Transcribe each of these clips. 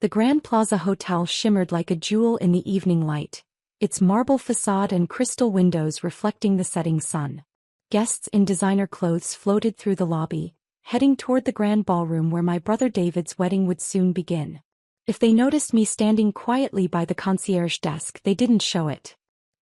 The Grand Plaza Hotel shimmered like a jewel in the evening light, its marble facade and crystal windows reflecting the setting sun. Guests in designer clothes floated through the lobby, heading toward the grand ballroom where my brother David's wedding would soon begin. If they noticed me standing quietly by the concierge desk, they didn't show it.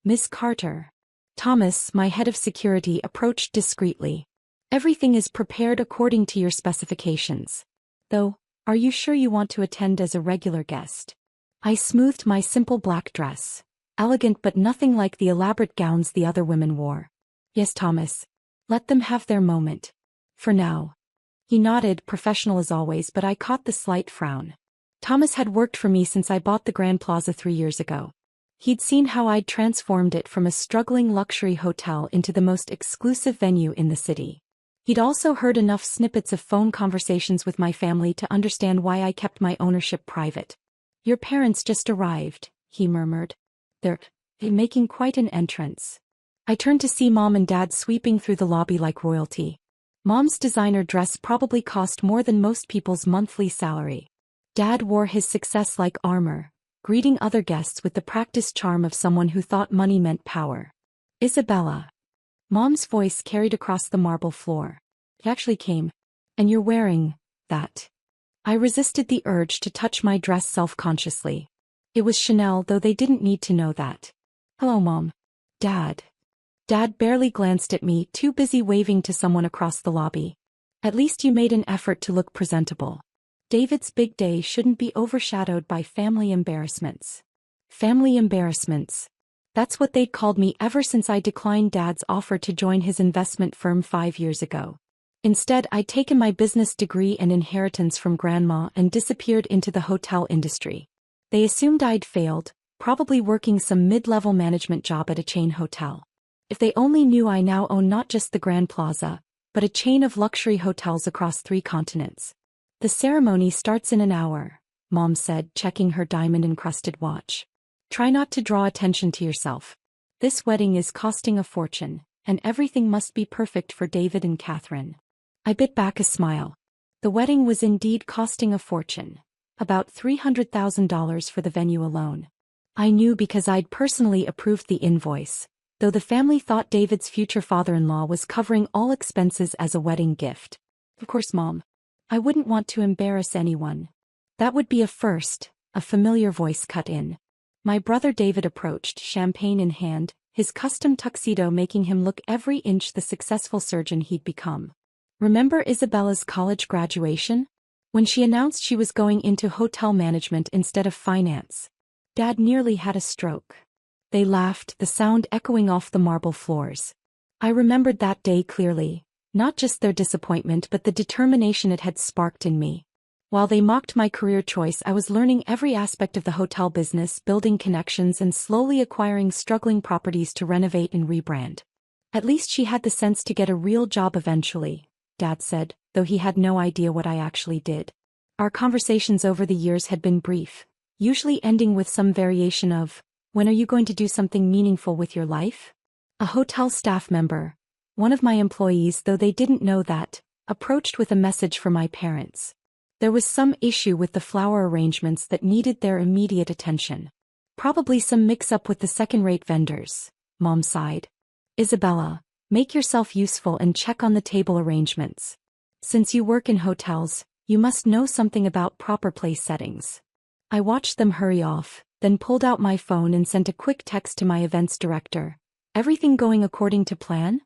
"Miss Carter." Thomas, my head of security, approached discreetly. "Everything is prepared according to your specifications. Though, are you sure you want to attend as a regular guest?" I smoothed my simple black dress, elegant but nothing like the elaborate gowns the other women wore. "Yes, Thomas. Let them have their moment. For now." He nodded, professional as always, but I caught the slight frown. Thomas had worked for me since I bought the Grand Plaza 3 years ago. He'd seen how I'd transformed it from a struggling luxury hotel into the most exclusive venue in the city. He'd also heard enough snippets of phone conversations with my family to understand why I kept my ownership private. "Your parents just arrived," he murmured. They're making quite an entrance." I turned to see Mom and Dad sweeping through the lobby like royalty. Mom's designer dress probably cost more than most people's monthly salary. Dad wore his success like armor, greeting other guests with the practiced charm of someone who thought money meant power. "Isabella." Mom's voice carried across the marble floor. "It actually came. And you're wearing that." I resisted the urge to touch my dress self-consciously. It was Chanel, though they didn't need to know that. "Hello, Mom." "Dad." Dad barely glanced at me, too busy waving to someone across the lobby. "At least you made an effort to look presentable. David's big day shouldn't be overshadowed by family embarrassments." Family embarrassments. That's what they'd called me ever since I declined Dad's offer to join his investment firm 5 years ago. Instead, I'd taken my business degree and inheritance from Grandma and disappeared into the hotel industry. They assumed I'd failed, probably working some mid-level management job at a chain hotel. If they only knew I now own not just the Grand Plaza, but a chain of luxury hotels across 3 continents. "The ceremony starts in an hour," Mom said, checking her diamond-encrusted watch. "Try not to draw attention to yourself. This wedding is costing a fortune, and everything must be perfect for David and Catherine." I bit back a smile. The wedding was indeed costing a fortune. About $300,000 for the venue alone. I knew because I'd personally approved the invoice, though the family thought David's future father-in-law was covering all expenses as a wedding gift. "Of course, Mom. I wouldn't want to embarrass anyone." "That would be a first," a familiar voice cut in. My brother David approached, champagne in hand, his custom tuxedo making him look every inch the successful surgeon he'd become. "Remember Isabella's college graduation? When she announced she was going into hotel management instead of finance. Dad nearly had a stroke." They laughed, the sound echoing off the marble floors. I remembered that day clearly, not just their disappointment but the determination it had sparked in me. While they mocked my career choice, I was learning every aspect of the hotel business, building connections and slowly acquiring struggling properties to renovate and rebrand. "At least she had the sense to get a real job eventually," Dad said, though he had no idea what I actually did. Our conversations over the years had been brief, usually ending with some variation of, "When are you going to do something meaningful with your life?" A hotel staff member, one of my employees, though they didn't know that, approached with a message for my parents. There was some issue with the flower arrangements that needed their immediate attention. "Probably some mix-up with the second-rate vendors," Mom sighed. "Isabella, make yourself useful and check on the table arrangements. Since you work in hotels, you must know something about proper place settings." I watched them hurry off, then pulled out my phone and sent a quick text to my events director. "Everything going according to plan?"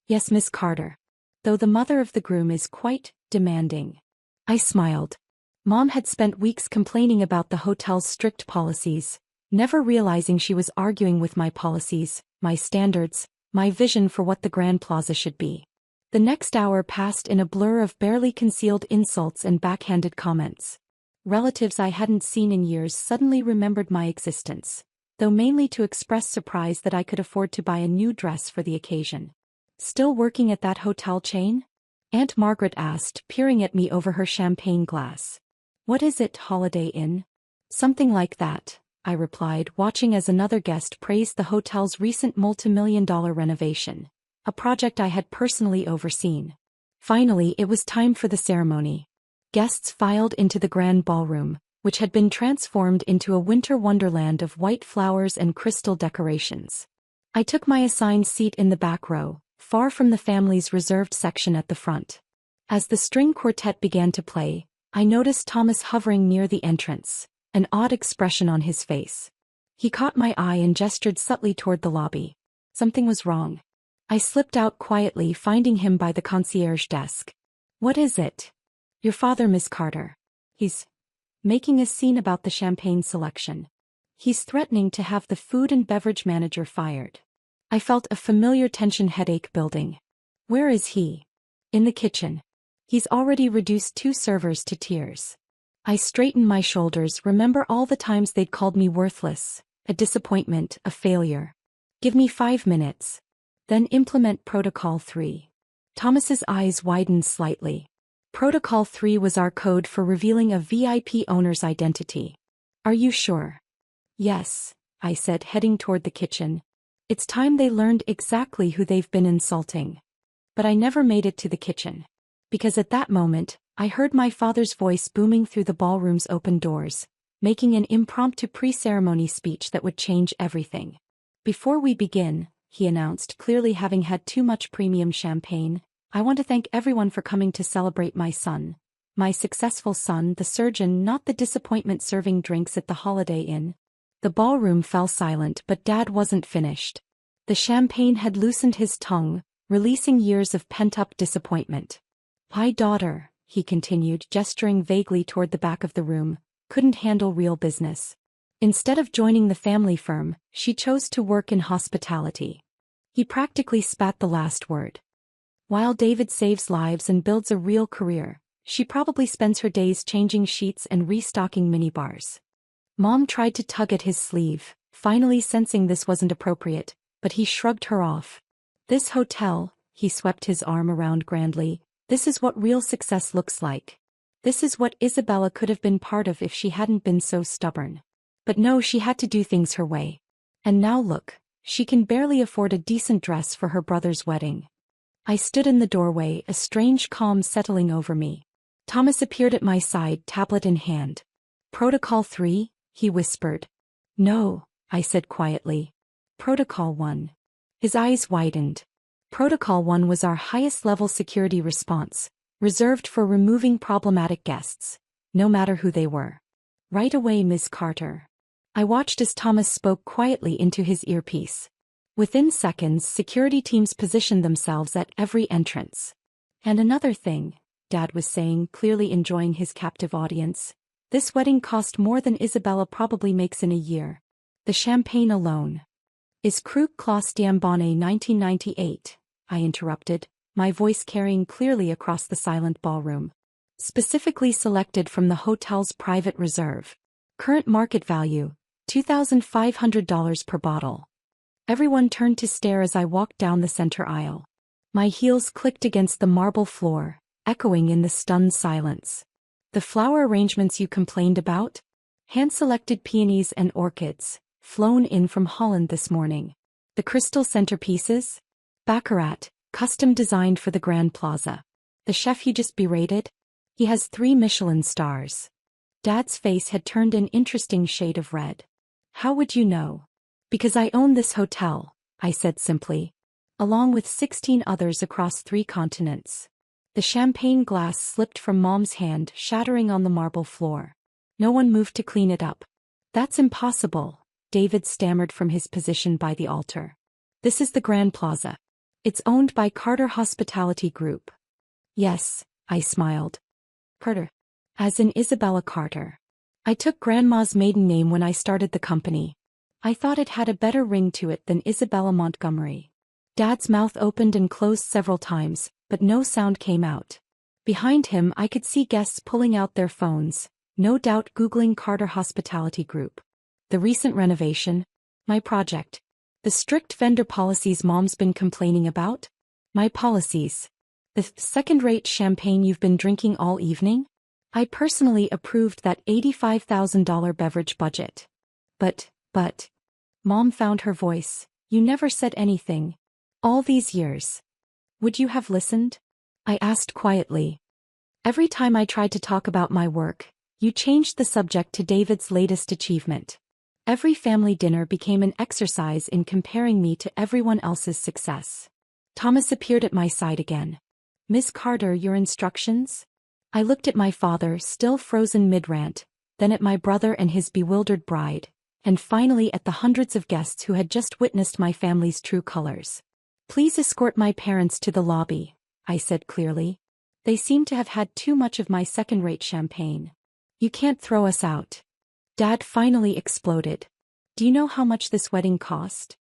"Yes, Miss Carter. Though the mother of the groom is quite demanding." I smiled. Mom had spent weeks complaining about the hotel's strict policies, never realizing she was arguing with my policies, my standards, my vision for what the Grand Plaza should be. The next hour passed in a blur of barely concealed insults and backhanded comments. Relatives I hadn't seen in years suddenly remembered my existence, though mainly to express surprise that I could afford to buy a new dress for the occasion. "Still working at that hotel chain?" Aunt Margaret asked, peering at me over her champagne glass. "What is it, Holiday Inn?" "Something like that," I replied, watching as another guest praised the hotel's recent multi-million-dollar renovation, a project I had personally overseen. Finally, it was time for the ceremony. Guests filed into the grand ballroom, which had been transformed into a winter wonderland of white flowers and crystal decorations. I took my assigned seat in the back row, far from the family's reserved section at the front. As the string quartet began to play, I noticed Thomas hovering near the entrance, an odd expression on his face. He caught my eye and gestured subtly toward the lobby. Something was wrong. I slipped out quietly, finding him by the concierge desk. "What is it?" "Your father, Miss Carter. He's making a scene about the champagne selection. He's threatening to have the food and beverage manager fired." I felt a familiar tension headache building. "Where is he?" "In the kitchen. He's already reduced 2 servers to tears." I straightened my shoulders, remember all the times they'd called me worthless, a disappointment, a failure. "Give me 5 minutes. Then implement Protocol 3. Thomas's eyes widened slightly. Protocol 3 was our code for revealing a VIP owner's identity. "Are you sure?" "Yes," I said, heading toward the kitchen. It's time they learned exactly who they've been insulting. But I never made it to the kitchen. Because at that moment, I heard my father's voice booming through the ballroom's open doors, making an impromptu pre-ceremony speech that would change everything. "Before we begin," he announced, clearly having had too much premium champagne, "I want to thank everyone for coming to celebrate my son. My successful son, the surgeon, not the disappointment serving drinks at the Holiday Inn." The ballroom fell silent, but Dad wasn't finished. The champagne had loosened his tongue, releasing years of pent-up disappointment. "My daughter," he continued, gesturing vaguely toward the back of the room, "couldn't handle real business. Instead of joining the family firm, she chose to work in hospitality." He practically spat the last word. "While David saves lives and builds a real career, she probably spends her days changing sheets and restocking minibars." Mom tried to tug at his sleeve, finally sensing this wasn't appropriate, but he shrugged her off. "This hotel," he swept his arm around grandly, "this is what real success looks like. This is what Isabella could have been part of if she hadn't been so stubborn. But no, she had to do things her way. And now look, she can barely afford a decent dress for her brother's wedding." I stood in the doorway, a strange calm settling over me. Thomas appeared at my side, tablet in hand. "Protocol 3? He whispered. "No," I said quietly. "Protocol 1. His eyes widened. Protocol 1 was our highest-level security response, reserved for removing problematic guests, no matter who they were. "Right away, Miss Carter." I watched as Thomas spoke quietly into his earpiece. Within seconds, security teams positioned themselves at every entrance. "And another thing," Dad was saying, clearly enjoying his captive audience, "this wedding cost more than Isabella probably makes in a year. The champagne alone." "Is Krug Klaus Diambonne 1998, I interrupted, my voice carrying clearly across the silent ballroom. "Specifically selected from the hotel's private reserve. Current market value, $2,500 per bottle." Everyone turned to stare as I walked down the center aisle. My heels clicked against the marble floor, echoing in the stunned silence. "The flower arrangements you complained about? Hand-selected peonies and orchids, flown in from Holland this morning. The crystal centerpieces? Baccarat, custom designed for the Grand Plaza. The chef you just berated? He has 3 Michelin stars." Dad's face had turned an interesting shade of red. "How would you know?" "Because I own this hotel," I said simply. "Along with 16 others across 3 continents." The champagne glass slipped from Mom's hand, shattering on the marble floor. No one moved to clean it up. "That's impossible," David stammered from his position by the altar. "This is the Grand Plaza. It's owned by Carter Hospitality Group." "Yes," I smiled. "Carter. As in Isabella Carter. I took Grandma's maiden name when I started the company. I thought it had a better ring to it than Isabella Montgomery." Dad's mouth opened and closed several times, but no sound came out. Behind him I could see guests pulling out their phones, no doubt Googling Carter Hospitality Group. The recent renovation? My project. The strict vendor policies Mom's been complaining about? My policies. The second-rate champagne you've been drinking all evening? I personally approved that $85,000 beverage budget. But, Mom found her voice. "You never said anything. All these years. Would you have listened?" I asked quietly. "Every time I tried to talk about my work, You changed the subject to David's latest achievement. Every family dinner became an exercise in comparing me to everyone else's success. Thomas appeared at my side again. Miss Carter, your instructions? I looked at my father, still frozen mid-rant, then at my brother and his bewildered bride, and finally at the hundreds of guests who had just witnessed my family's true colors. Please escort my parents to the lobby, I said clearly. They seem to have had too much of my second-rate champagne. You can't throw us out. Dad finally exploded. Do you know how much this wedding cost?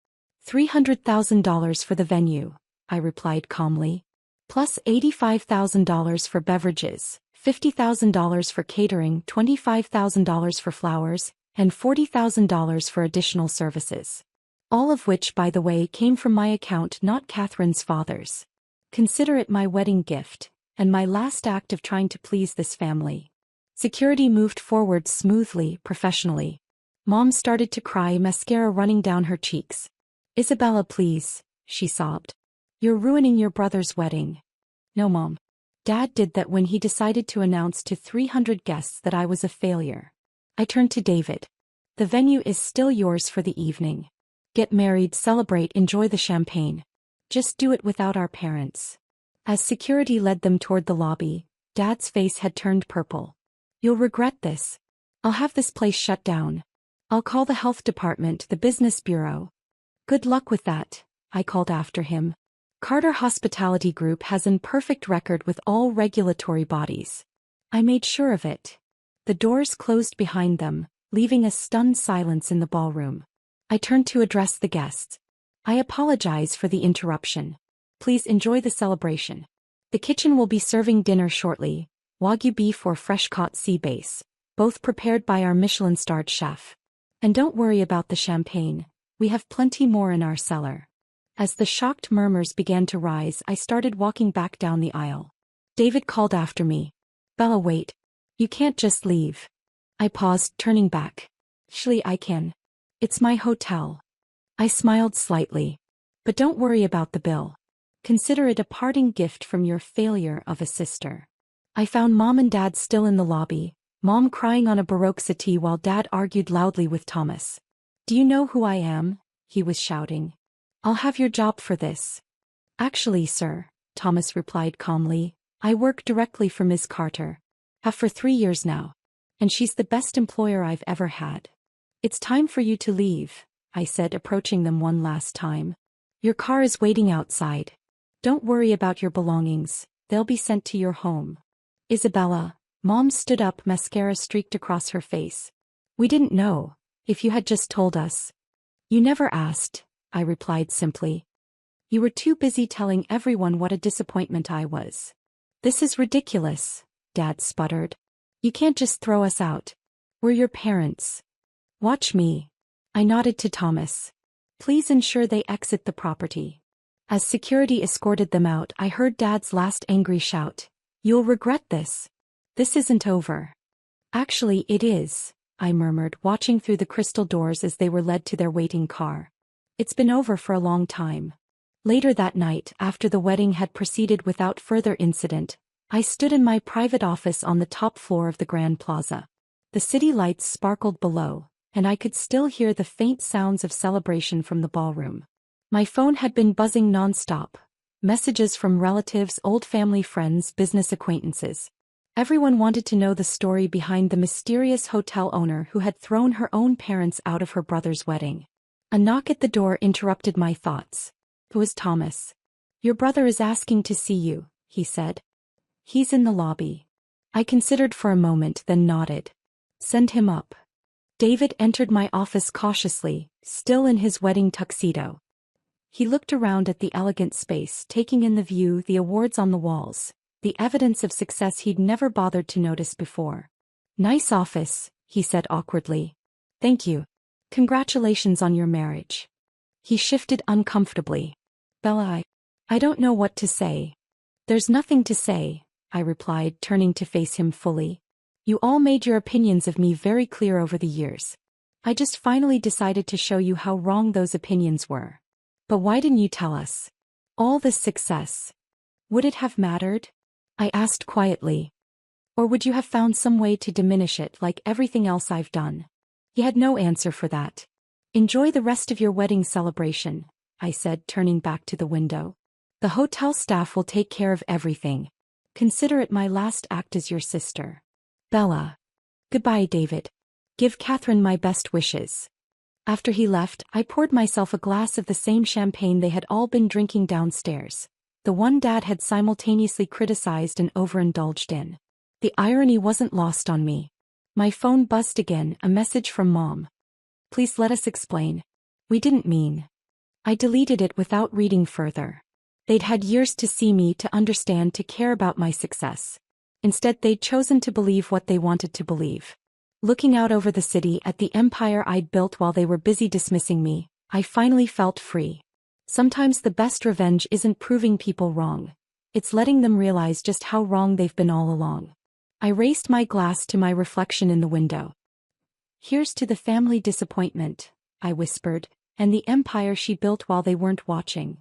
$300,000 for the venue, I replied calmly. Plus $85,000 for beverages, $50,000 for catering, $25,000 for flowers, and $40,000 for additional services. All of which, by the way, came from my account, not Catherine's father's. Consider it my wedding gift, and my last act of trying to please this family. Security moved forward smoothly, professionally. Mom started to cry, mascara running down her cheeks. Isabella, please, she sobbed. You're ruining your brother's wedding. No, Mom. Dad did that when he decided to announce to 300 guests that I was a failure. I turned to David. The venue is still yours for the evening. Get married, celebrate, enjoy the champagne. Just do it without our parents. As security led them toward the lobby, Dad's face had turned purple. You'll regret this. I'll have this place shut down. I'll call the health department, the business bureau. Good luck with that, I called after him. Carter Hospitality Group has an perfect record with all regulatory bodies. I made sure of it. The doors closed behind them, leaving a stunned silence in the ballroom. I turned to address the guests. I apologize for the interruption. Please enjoy the celebration. The kitchen will be serving dinner shortly, Wagyu beef or fresh-caught sea bass, both prepared by our Michelin-starred chef. And don't worry about the champagne, we have plenty more in our cellar. As the shocked murmurs began to rise, I started walking back down the aisle. David called after me. Bella, wait. You can't just leave. I paused, turning back. Actually, I can. It's my hotel. I smiled slightly. But don't worry about the bill. Consider it a parting gift from your failure of a sister. I found Mom and Dad still in the lobby, Mom crying on a Baroque settee while Dad argued loudly with Thomas. Do you know who I am? He was shouting. I'll have your job for this. Actually, sir, Thomas replied calmly, I work directly for Ms. Carter. Have for 3 years now. And she's the best employer I've ever had. It's time for you to leave, I said, approaching them one last time. Your car is waiting outside. Don't worry about your belongings, they'll be sent to your home. Isabella, Mom stood up, mascara streaked across her face. We didn't know. If you had just told us. You never asked, I replied simply. You were too busy telling everyone what a disappointment I was. This is ridiculous, Dad sputtered. You can't just throw us out. We're your parents. Watch me. I nodded to Thomas. Please ensure they exit the property. As security escorted them out, I heard Dad's last angry shout. You'll regret this. This isn't over. Actually, it is, I murmured, watching through the crystal doors as they were led to their waiting car. It's been over for a long time. Later that night, after the wedding had proceeded without further incident, I stood in my private office on the top floor of the Grand Plaza. The city lights sparkled below, and I could still hear the faint sounds of celebration from the ballroom. My phone had been buzzing non-stop. Messages from relatives, old family friends, business acquaintances. Everyone wanted to know the story behind the mysterious hotel owner who had thrown her own parents out of her brother's wedding. A knock at the door interrupted my thoughts. It was Thomas. Your brother is asking to see you, he said. He's in the lobby. I considered for a moment, then nodded. Send him up. David entered my office cautiously, still in his wedding tuxedo. He looked around at the elegant space, taking in the view, the awards on the walls, the evidence of success he'd never bothered to notice before. Nice office, he said awkwardly. Thank you. Congratulations on your marriage. He shifted uncomfortably. Bella, I don't know what to say. There's nothing to say, I replied, turning to face him fully. You all made your opinions of me very clear over the years. I just finally decided to show you how wrong those opinions were. But why didn't you tell us? All this success. Would it have mattered? I asked quietly. Or would you have found some way to diminish it like everything else I've done? He had no answer for that. Enjoy the rest of your wedding celebration, I said, turning back to the window. The hotel staff will take care of everything. Consider it my last act as your sister. Bella. Goodbye, David. Give Catherine my best wishes. After he left, I poured myself a glass of the same champagne they had all been drinking downstairs. The one Dad had simultaneously criticized and overindulged in. The irony wasn't lost on me. My phone buzzed again, a message from Mom. Please let us explain. We didn't mean. I deleted it without reading further. They'd had years to see me, to understand, to care about my success. Instead, they'd chosen to believe what they wanted to believe. Looking out over the city at the empire I'd built while they were busy dismissing me, I finally felt free. Sometimes the best revenge isn't proving people wrong. It's letting them realize just how wrong they've been all along. I raised my glass to my reflection in the window. Here's to the family disappointment, I whispered, and the empire she built while they weren't watching.